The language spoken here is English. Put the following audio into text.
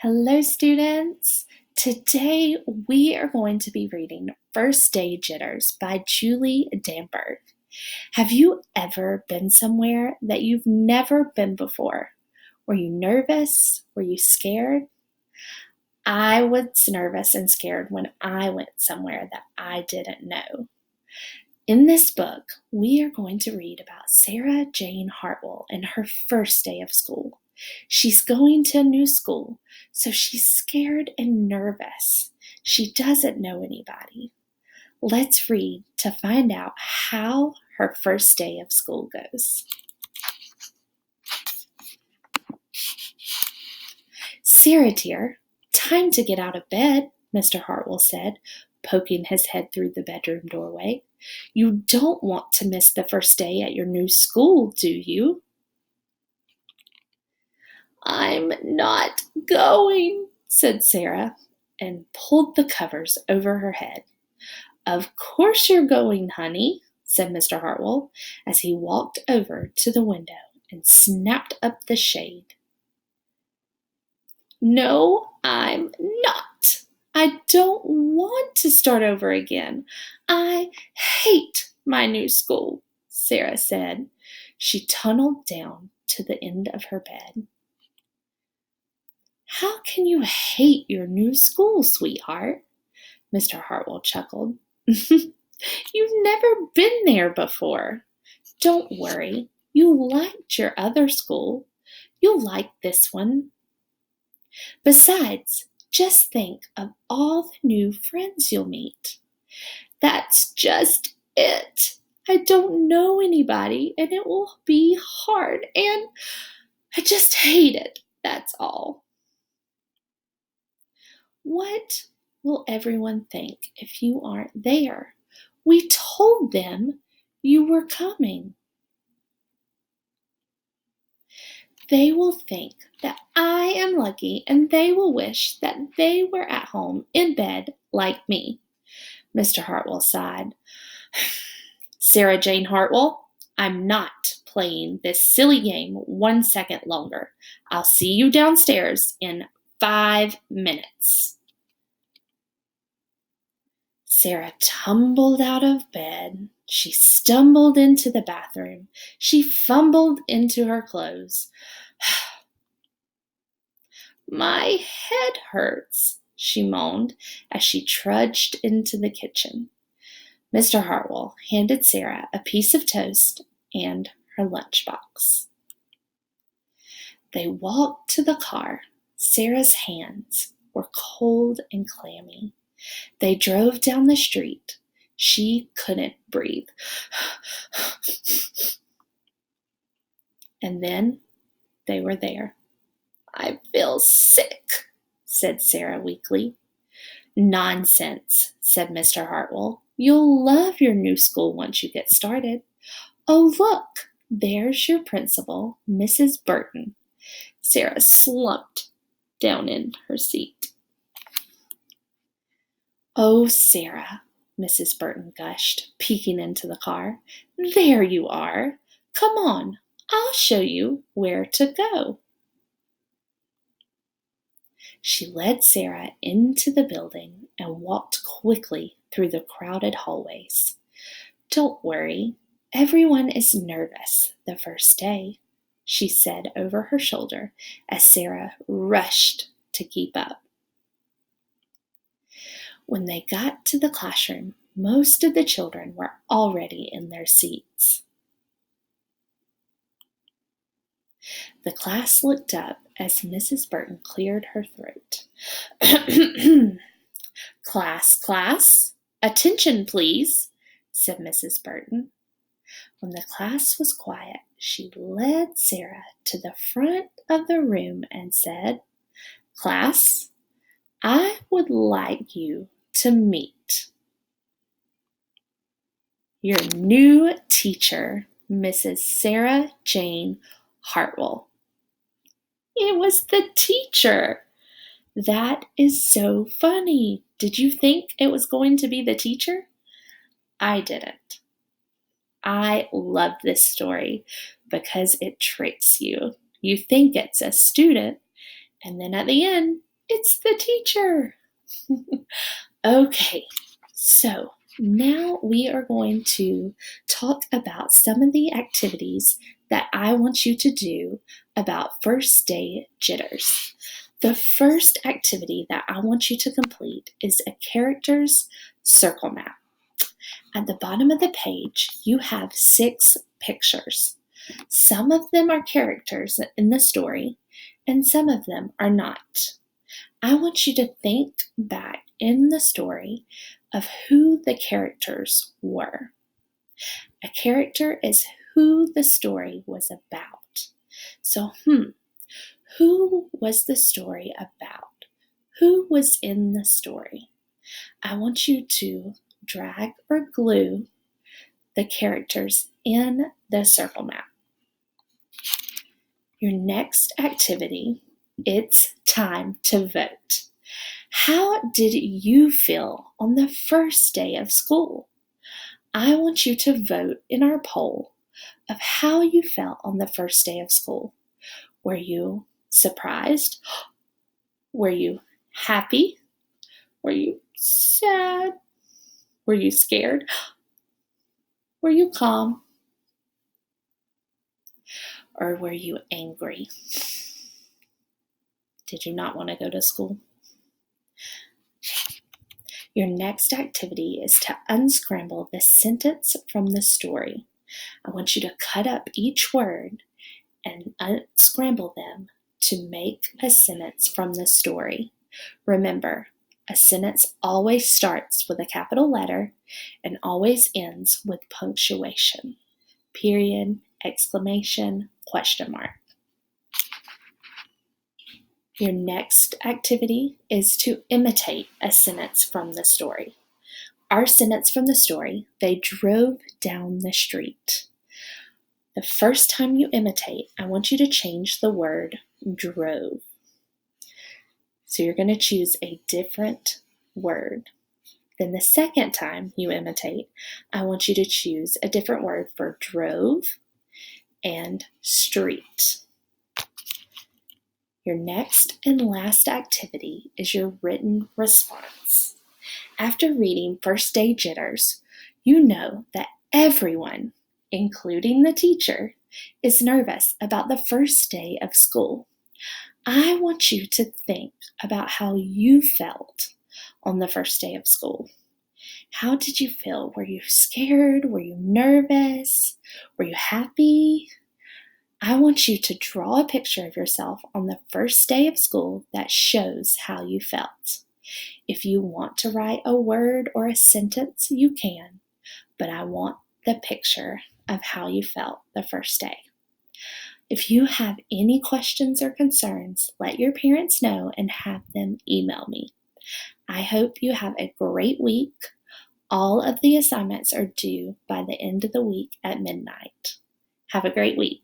Hello, students. Today we are going to be reading First Day Jitters by Julie Damberg. Have you ever been somewhere that you've never been before? Were you nervous? Were you scared? I was nervous and scared when I went somewhere that I didn't know. In this book, we are going to read about Sarah Jane Hartwell and her first day of school. She's going to a new school, so she's scared and nervous. She doesn't know anybody. Let's read to find out how her first day of school goes. Sarah, dear, time to get out of bed, Mr. Hartwell said, poking his head through the bedroom doorway. You don't want to miss the first day at your new school, do you? I'm not going, said Sarah, and pulled the covers over her head. Of course you're going, honey, said Mr. Hartwell, as he walked over to the window and snapped up the shade. No, I'm not. I don't want to start over again. I hate my new school, Sarah said. She tunneled down to the end of her bed. How can you hate your new school, sweetheart? Mr. Hartwell chuckled. You've never been there before. Don't worry. You liked your other school. You'll like this one. Besides, just think of all the new friends you'll meet. That's just it. I don't know anybody, and it will be hard, and I just hate it, that's all. What will everyone think if you aren't there? We told them you were coming. They will think that I am lucky, and they will wish that they were at home in bed like me. Mr. Hartwell sighed. Sarah Jane Hartwell, I'm not playing this silly game 1 second longer. I'll see you downstairs in 5 minutes. Sarah tumbled out of bed. She stumbled into the bathroom. She fumbled into her clothes. My head hurts, she moaned as she trudged into the kitchen. Mr. Hartwell handed Sarah a piece of toast and her lunchbox. They walked to the car. Sarah's hands were cold and clammy. They drove down the street. She couldn't breathe. And then they were there. I feel sick, said Sarah weakly. Nonsense, said Mr. Hartwell. You'll love your new school once you get started. Oh, look, there's your principal, Mrs. Burton. Sarah slumped down in her seat. Oh, Sarah, Mrs. Burton gushed, peeking into the car. There you are. Come on, I'll show you where to go. She led Sarah into the building and walked quickly through the crowded hallways. Don't worry, everyone is nervous the first day, she said over her shoulder as Sarah rushed to keep up. When they got to the classroom, most of the children were already in their seats. The class looked up as Mrs. Burton cleared her throat. Class, attention please, said Mrs. Burton. When the class was quiet, she led Sarah to the front of the room and said, Class, I would like you to meet your new teacher, Mrs. Sarah Jane Hartwell. It was the teacher. That is so funny. Did you think it was going to be the teacher? I didn't. I love this story because it tricks you. You think it's a student, and then at the end, It's the teacher. Okay, so now we are going to talk about some of the activities that I want you to do about first day jitters. The first activity that I want you to complete is a character's circle map. At the bottom of the page, you have 6 pictures. Some of them are characters in the story, and some of them are not. I want you to think back in the story of who the characters were. A character is who the story was about. So, who was the story about? Who was in the story? I want you to drag or glue the characters in the circle map. Your next activity, it's time to vote. How did you feel on the first day of school? I want you to vote in our poll of how you felt on the first day of school. Were you surprised? Were you happy? Were you sad? Were you scared? Were you calm? Or were you angry? Did you not want to go to school? Your next activity is to unscramble the sentence from the story. I want you to cut up each word and unscramble them to make a sentence from the story. Remember, a sentence always starts with a capital letter and always ends with punctuation. Period, exclamation, question mark. Your next activity is to imitate a sentence from the story. Our sentence from the story, they drove down the street. The first time you imitate, I want you to change the word drove. So you're going to choose a different word. Then the second time you imitate, I want you to choose a different word for drove and street. Your next and last activity is your written response. After reading First Day Jitters, you know that everyone, including the teacher, is nervous about the first day of school. I want you to think about how you felt on the first day of school. How did you feel? Were you scared? Were you nervous? Were you happy? I want you to draw a picture of yourself on the first day of school that shows how you felt. If you want to write a word or a sentence, you can, but I want the picture of how you felt the first day. If you have any questions or concerns, let your parents know and have them email me. I hope you have a great week. All of the assignments are due by the end of the week at midnight. Have a great week.